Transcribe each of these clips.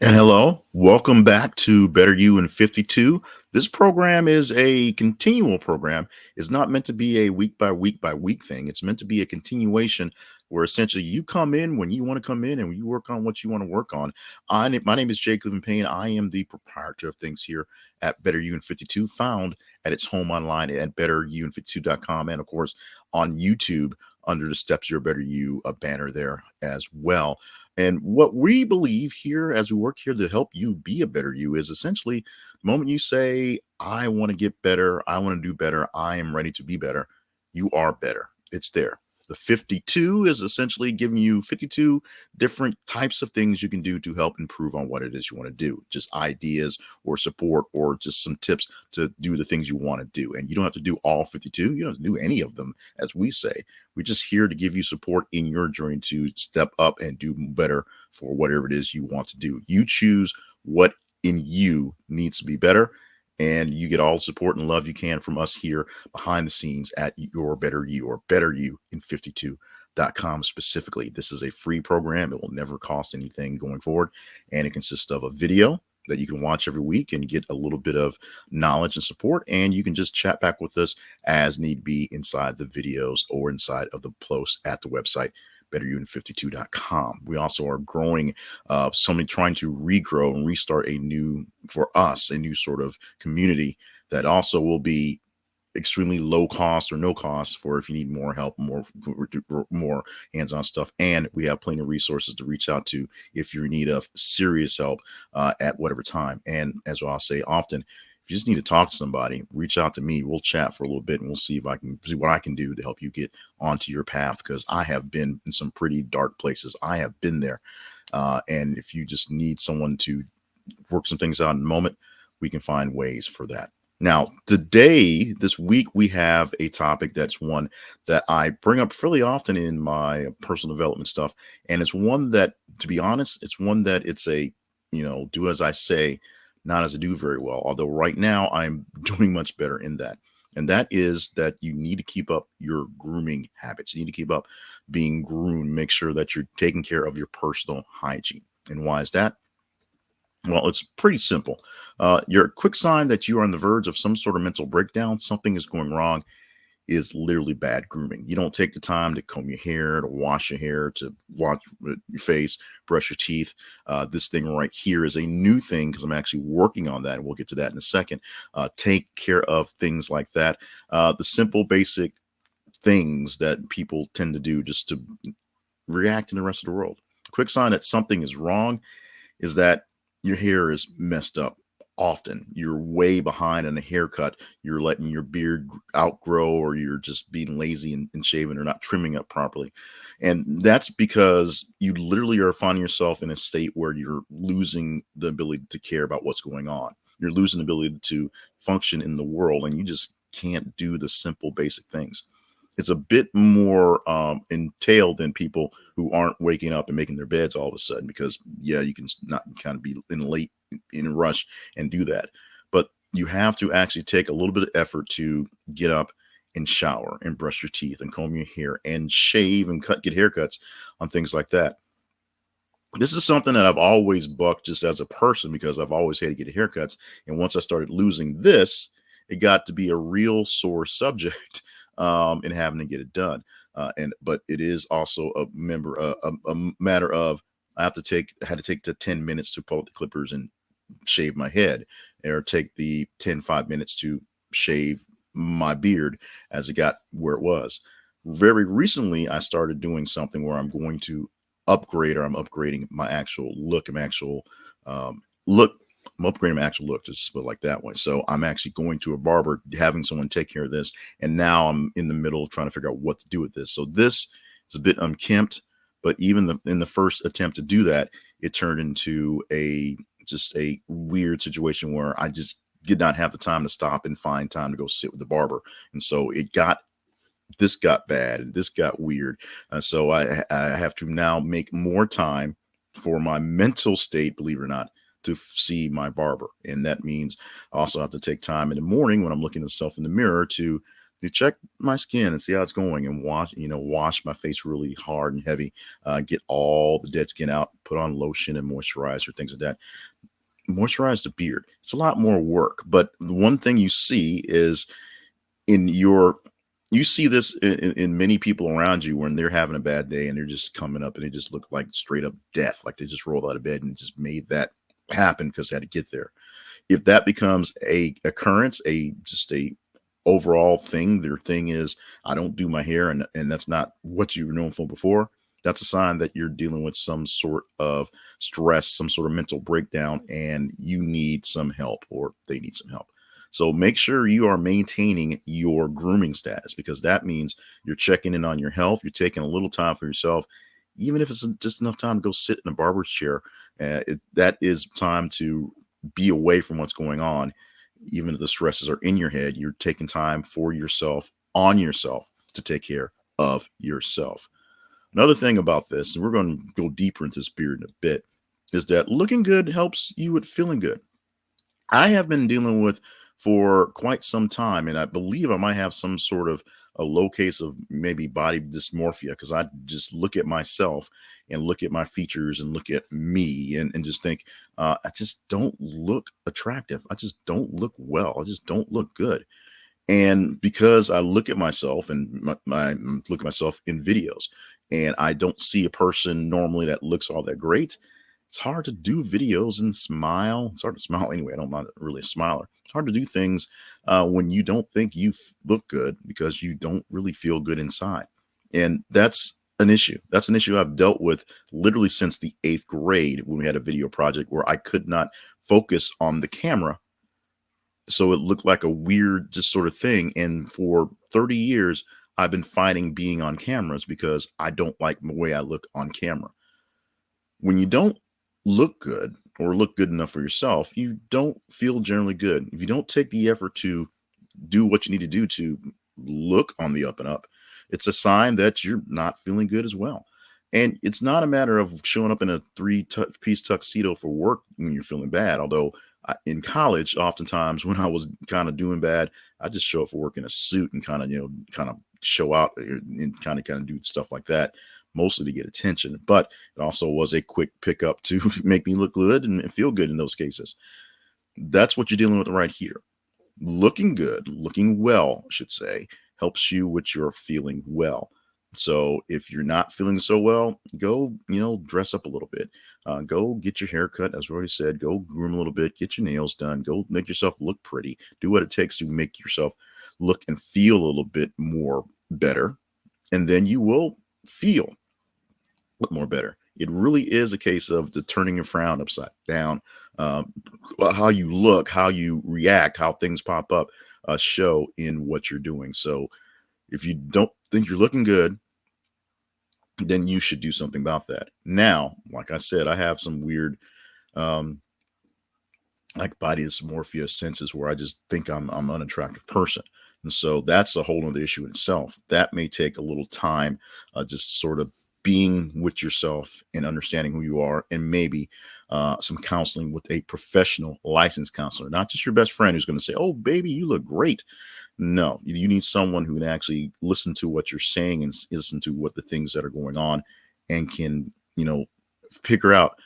And hello, welcome back to Better You in 52. This program is a continual program. It's not meant to be a week by week thing. It's meant to be a continuation where essentially you come in when you want to come in and you work on what you want to work on. My name is Jake Living Payne. I am the proprietor of things here at Better You in 52, found at its home online at betteryouin52.com and, of course, on YouTube under the Steps Your Better You banner there as well. And what we believe here as we work here to help you be a better you is essentially the moment you say, I want to get better, I want to do better, I am ready to be better, you are better. It's there. The 52 is essentially giving you 52 different types of things you can do to help improve on what it is you want to do. Just ideas or support or just some tips to do the things you want to do. And you don't have to do all 52. You don't have to do any of them, as we say. We're just here to give you support in your journey to step up and do better for whatever it is you want to do. You choose what in you needs to be better, and you get all the support and love you can from us here behind the scenes at Your Better You or Better You in 52.com specifically. This is a free program. It will never cost anything going forward, and it consists of a video that you can watch every week and get a little bit of knowledge and support. And you can just chat back with us as need be inside the videos or inside of the posts at the website betteryouin52.com. We also are growing, somebody trying to regrow and restart a new, for us, a new sort of community that also will be extremely low cost or no cost for if you need more help, more hands-on stuff. And we have plenty of resources to reach out to if you're in need of serious help at whatever time. And as I'll say often, if you just need to talk to somebody, reach out to me. We'll chat for a little bit and we'll see if I can see what I can do to help you get onto your path, because I have been in some pretty dark places. I have been there. And if you just need someone to work some things out in the moment, we can find ways for that. Now, today, this week, we have a topic that's one that I bring up fairly often in my personal development stuff. And it's one that, to be honest, it's one that it's a, do as I say, not as I do very well. Although right now I'm doing much better in that. And that is that you need to keep up your grooming habits. You need to keep up being groomed. Make sure that you're taking care of your personal hygiene. And why is that? Well, it's pretty simple. Your quick sign that you are on the verge of some sort of mental breakdown, something is going wrong, is literally bad grooming. You don't take the time to comb your hair, to wash your hair, to wash your face, brush your teeth. This thing right here is a new thing because I'm actually working on that, and we'll get to that in a second. Take care of things like that. The simple, basic things that people tend to do just to react in the rest of the world. Quick sign that something is wrong is that your hair is messed up often. You're way behind on a haircut. You're letting your beard outgrow, or you're just being lazy and shaving or not trimming up properly. And that's because you literally are finding yourself in a state where you're losing the ability to care about what's going on. You're losing the ability to function in the world, and you just can't do the simple, basic things. It's a bit more entailed than people who aren't waking up and making their beds all of a sudden, because yeah, you can not kind of be in a rush and do that, but you have to actually take a little bit of effort to get up and shower and brush your teeth and comb your hair and shave and get haircuts on things like that. This is something that I've always bucked just as a person, because I've always hated getting haircuts. And once I started losing this, it got to be a real sore subject in having to get it done. But it is also a matter of I had to take the 10 minutes to pull out the clippers and shave my head, or take the 5 minutes to shave my beard as it got where it was. Very recently, I started doing something where I'm going to upgrade, or I'm upgrading my actual look, look. I'm upgrading my actual look, just put it like that way. So I'm actually going to a barber, having someone take care of this, and now I'm in the middle of trying to figure out what to do with this. So this is a bit unkempt, but even in the first attempt to do that, it turned into a weird situation where I just did not have the time to stop and find time to go sit with the barber, and so this got bad and this got weird. So I have to now make more time for my mental state, believe it or not, to see my barber. And that means I also have to take time in the morning when I'm looking at myself in the mirror to You check my skin and see how it's going, and wash my face really hard and heavy. Get all the dead skin out. Put on lotion and moisturizer, things like that. Moisturize the beard. It's a lot more work, but the one thing you see is in your you see this in many people around you when they're having a bad day and they're just coming up and they just look like straight up death, like they just rolled out of bed and just made that happen because they had to get there. If that becomes a occurrence, a just a overall thing, their thing is I don't do my hair, and that's not what you were known for before. That's a sign that you're dealing with some sort of stress, some sort of mental breakdown, and you need some help, or they need some help. So make sure you are maintaining your grooming status, because that means you're checking in on your health. You're taking a little time for yourself, even if it's just enough time to go sit in a barber's chair. That is time to be away from what's going on. Even if the stresses are in your head, you're taking time for yourself, on yourself, to take care of yourself. Another thing about this, and we're going to go deeper into this beard in a bit, is that looking good helps you with feeling good. I have been dealing with for quite some time, and I believe I might have some sort of a low case of maybe body dysmorphia, because I just look at myself and look at my features and look at me, and just think, I just don't look attractive. I just don't look well. I just don't look good. And because I look at myself and look at myself in videos, and I don't see a person normally that looks all that great, it's hard to do videos and smile. It's hard to smile anyway. I'm not really a smiler. It's hard to do things when you don't think you look good, because you don't really feel good inside. And that's an issue. That's an issue I've dealt with literally since the eighth grade, when we had a video project where I could not focus on the camera. So it looked like a weird, just sort of thing. And for 30 years, I've been fighting being on cameras because I don't like the way I look on camera. When you don't look good, or look good enough for yourself, you don't feel generally good. If you don't take the effort to do what you need to do to look on the up and up, it's a sign that you're not feeling good as well. And it's not a matter of showing up in a piece tuxedo for work when you're feeling bad. Although in college, oftentimes when I was kind of doing bad, I just show up for work in a suit and kind of show out and kind of do stuff like that, mostly to get attention. But it also was a quick pickup to make me look good and feel good in those cases. That's what you're dealing with right here. Looking good, looking well, I should say, helps you with your feeling well. So if you're not feeling so well, go, dress up a little bit. Go get your hair cut, as we already said. Go groom a little bit, get your nails done. Go make yourself look pretty. Do what it takes to make yourself look and feel a little bit more better. And then you will feel more better. It really is a case of the turning your frown upside down. Um, how you look, how you react, how things pop up, show in what you're doing. So if you don't think you're looking good, then you should do something about that. Now, like I said, I have some weird, um, like body dysmorphia senses where I just think I'm an unattractive person. And so that's a whole other issue in itself. That may take a little time, just sort of being with yourself and understanding who you are, and maybe some counseling with a professional licensed counselor, not just your best friend who's going to say, "Oh, baby, you look great." No, you need someone who can actually listen to what you're saying and listen to what the things that are going on, and can, figure out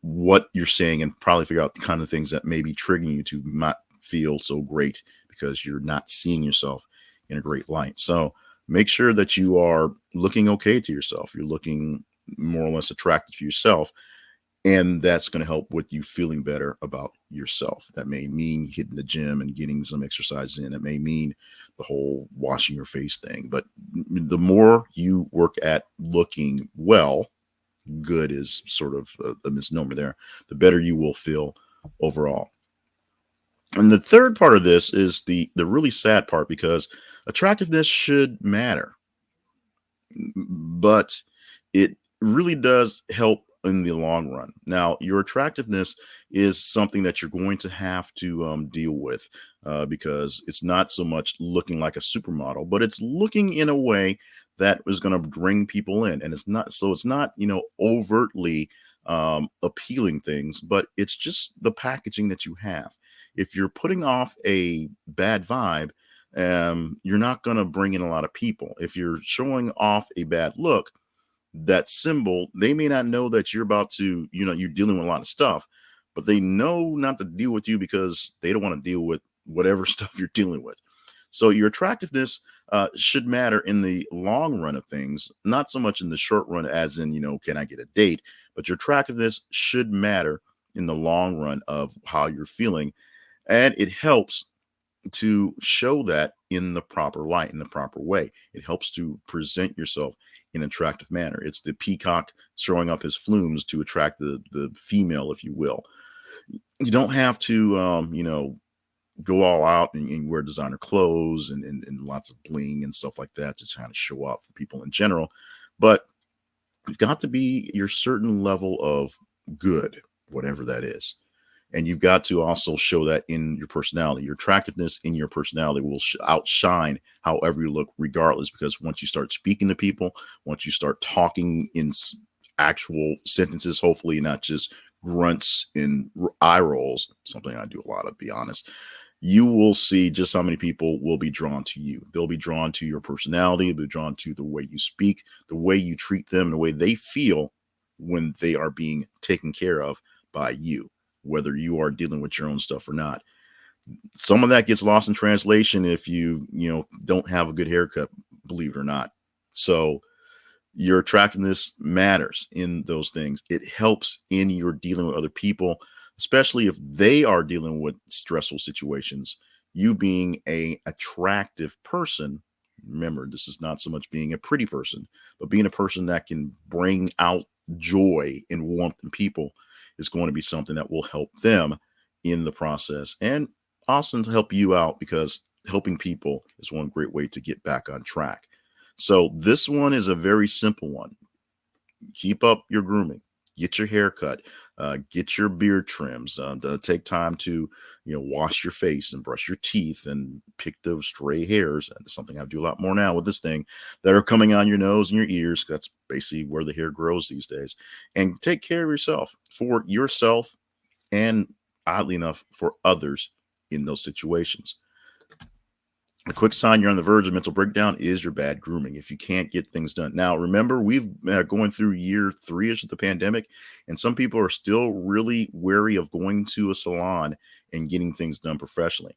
what you're saying, and probably figure out the kind of things that may be triggering you to not feel so great because you're not seeing yourself in a great light. So make sure that you are looking okay to yourself. You're looking more or less attractive to yourself, and that's going to help with you feeling better about yourself. That may mean hitting the gym and getting some exercise in. It may mean the whole washing your face thing. But the more you work at looking well, good is sort of a misnomer there, the better you will feel overall. And the third part of this is the really sad part, because attractiveness should matter, but it really does help in the long run. Now, your attractiveness is something that you're going to have to deal with, because it's not so much looking like a supermodel, but it's looking in a way that is going to bring people in. And it's not, overtly appealing things, but it's just the packaging that you have. If you're putting off a bad vibe, you're not going to bring in a lot of people. If you're showing off a bad look, that symbol, they may not know that you're about to, you're dealing with a lot of stuff, but they know not to deal with you because they don't want to deal with whatever stuff you're dealing with. So your attractiveness should matter in the long run of things, not so much in the short run, as in, can I get a date? But your attractiveness should matter in the long run of how you're feeling. And it helps to show that in the proper light, in the proper way. It helps to present yourself in an attractive manner. It's the peacock showing up his flumes to attract the female, if you will. You don't have to, go all out and wear designer clothes and lots of bling and stuff like that to kind of show up for people in general. But you've got to be your certain level of good, whatever that is. And you've got to also show that in your personality. Your attractiveness in your personality will outshine however you look, regardless, because once you start speaking to people, once you start talking in actual sentences, hopefully not just grunts and eye rolls, something I do a lot of, be honest, you will see just how many people will be drawn to you. They'll be drawn to your personality, they'll be drawn to the way you speak, the way you treat them, the way they feel when they are being taken care of by you, whether you are dealing with your own stuff or not. Some of that gets lost in translation if you don't have a good haircut, believe it or not. So your attractiveness matters in those things. It helps in your dealing with other people, especially if they are dealing with stressful situations. You being a attractive person, remember, this is not so much being a pretty person, but being a person that can bring out joy and warmth in people is going to be something that will help them in the process, and also to help you out, because helping people is one great way to get back on track. So this one is a very simple one. Keep up your grooming, get your hair cut, get your beard trims, take time to wash your face and brush your teeth and pick those stray hairs. And it's something I do a lot more now with this thing, that are coming on your nose and your ears. That's basically where the hair grows these days. And take care of yourself, for yourself, and oddly enough, for others in those situations. A quick sign you're on the verge of mental breakdown is your bad grooming. If you can't get things done. Now, remember, we've going through year 3-ish of the pandemic, and some people are still really wary of going to a salon and getting things done professionally.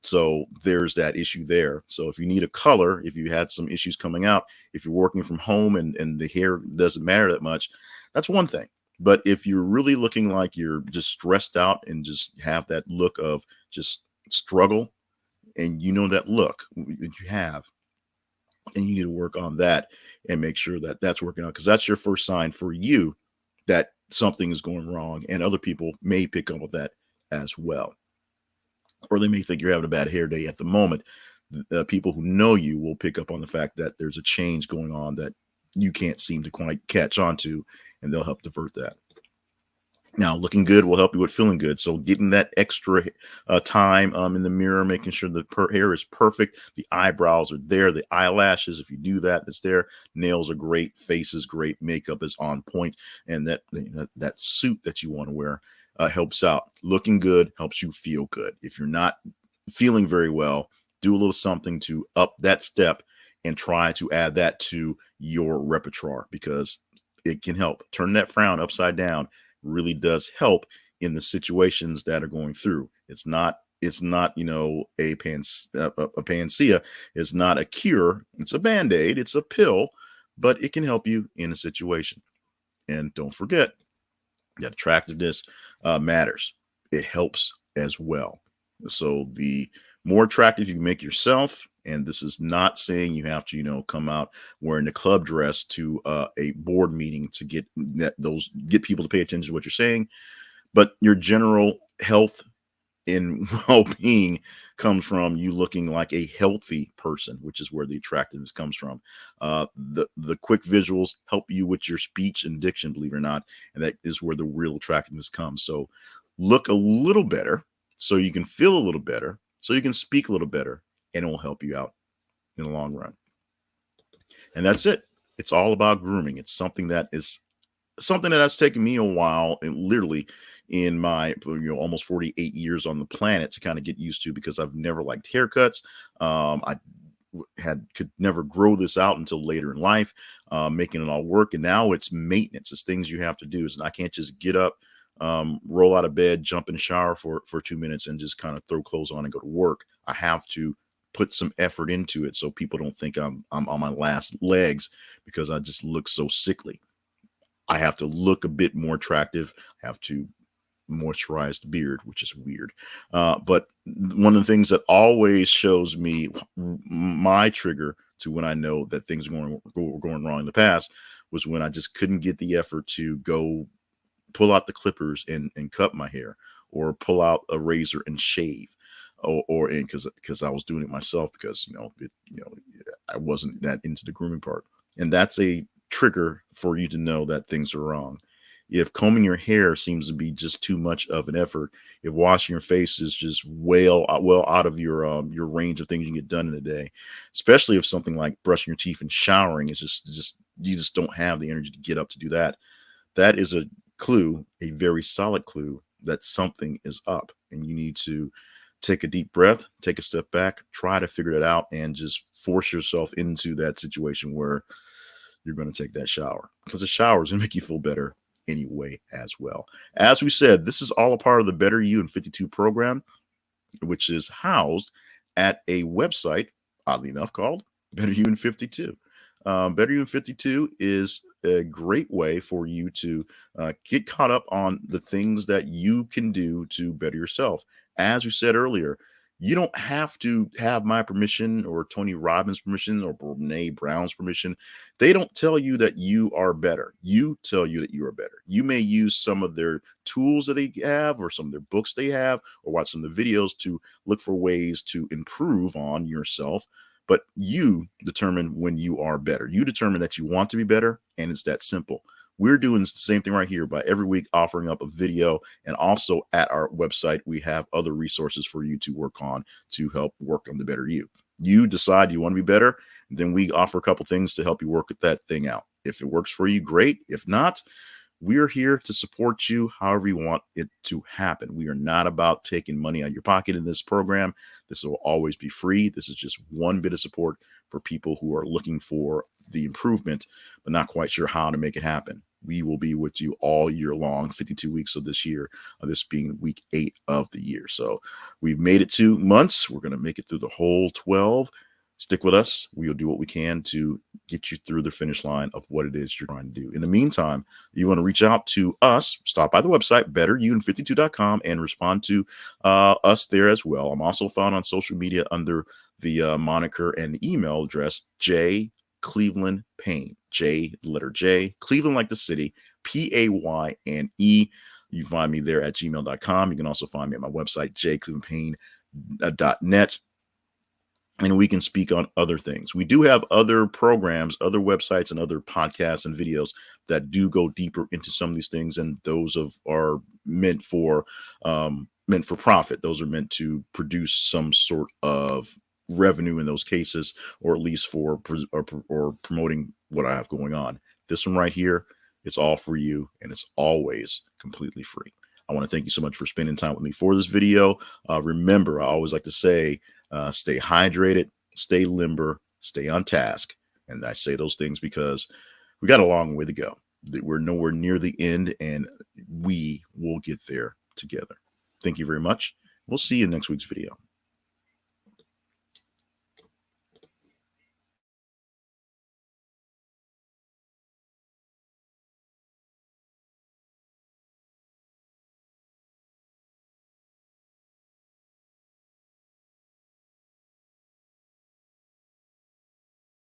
So there's that issue there. So if you need a color, if you had some issues coming out, if you're working from home and the hair doesn't matter that much, that's one thing. But if you're really looking like you're just stressed out and just have that look of just struggle, and that look that you have, and you need to work on that and make sure that that's working out, because that's your first sign for you that something is going wrong, and other people may pick up with that as well, or they may think you're having a bad hair day at the moment. People who know you will pick up on the fact that there's a change going on that you can't seem to quite catch on to, and they'll help divert that. Now, looking good will help you with feeling good. So getting that extra time in the mirror, making sure the hair is perfect, the eyebrows are there, the eyelashes, if you do that, it's there. Nails are great, face is great, makeup is on point, and that suit that you want to wear helps out. Looking good helps you feel good. If you're not feeling very well, do a little something to up that step and try to add that to your repertoire, because it can help turn that frown upside down. Really does help in the situations that are going through. It's not a panacea. It's not a cure. It's a band-aid. It's a pill, but it can help you in a situation. And don't forget that attractiveness matters. It helps as well. So the more attractive you can make yourself, and this is not saying you have to, come out wearing a club dress to a board meeting to get people to pay attention to what you're saying, but your general health and well-being comes from you looking like a healthy person, which is where the attractiveness comes from. The quick visuals help you with your speech and diction, believe it or not, and that is where the real attractiveness comes. So look a little better, so you can feel a little better, so you can speak a little better, and it will help you out in the long run. And that's it. It's all about grooming. It's something that is something that has taken me a while, and literally in my almost 48 years on the planet, to kind of get used to, because I've never liked haircuts. I had could never grow this out until later in life, making it all work. And now it's maintenance. It's things you have to do. And I can't just get up, roll out of bed, jump in the shower for 2 minutes, and just kind of throw clothes on and go to work. I have to put some effort into it so people don't think I'm on my last legs because I just look so sickly. I have to look a bit more attractive. I have to moisturize the beard, which is weird. But one of the things that always shows me my trigger to when I know that things are going wrong in the past was when I just couldn't get the effort to go pull out the clippers and cut my hair, or pull out a razor and shave, or and because I was doing it myself, because I wasn't that into the grooming part. And that's a trigger for you to know that things are wrong. If combing your hair seems to be just too much of an effort, if washing your face is just well out of your range of things you can get done in a day, especially if something like brushing your teeth and showering is just you just don't have the energy to get up to do that, that is a clue, a very solid clue that something is up, and you need to take a deep breath, take a step back, try to figure it out, and just force yourself into that situation where you're going to take that shower, because the shower is going to make you feel better anyway as well. As we said, this is all a part of the Better You in 52 program, which is housed at a website, oddly enough, called Better You in 52. Better You in 52 is a great way for you to get caught up on the things that you can do to better yourself. As we said earlier, you don't have to have my permission or Tony Robbins' permission or Brene Brown's permission. They don't tell you that you are better. You tell you that you are better. You may use some of their tools that they have, or some of their books they have, or watch some of the videos to look for ways to improve on yourself. But you determine when you are better. You determine that you want to be better, and it's that simple. We're doing the same thing right here by every week offering up a video. And also at our website, we have other resources for you to work on to help work on the better you. You decide you want to be better, then we offer a couple things to help you work that thing out. If it works for you, great. If not, we're here to support you however you want it to happen. We are not about taking money out of your pocket in this program. This will always be free. This is just one bit of support for people who are looking for the improvement, but not quite sure how to make it happen. We will be with you all year long, 52 weeks of this year, this being week 8 of the year. So we've made it 2 months. We're going to make it through the whole 12. Stick with us. We will do what we can to get you through the finish line of what it is you're trying to do. In the meantime, you want to reach out to us, stop by the website, betteryouin52.com, and respond to us there as well. I'm also found on social media under the moniker and the email address, J Cleveland Payne. J, letter J, Cleveland like the city, Payne. You find me there at gmail.com. You can also find me at my website, jclevelandpayne.net. And we can speak on other things. We do have other programs, other websites, and other podcasts and videos that do go deeper into some of these things, and those are meant for profit. Those are meant to produce some sort of revenue in those cases, or at least for or promoting what I have going on. This one right here, it's all for you, and it's always completely free. I want to thank you so much for spending time with me for this video. Remember, I always like to say, stay hydrated, stay limber, stay on task. And I say those things because we got a long way to go. We're nowhere near the end, and we will get there together. Thank you very much. We'll see you in next week's video.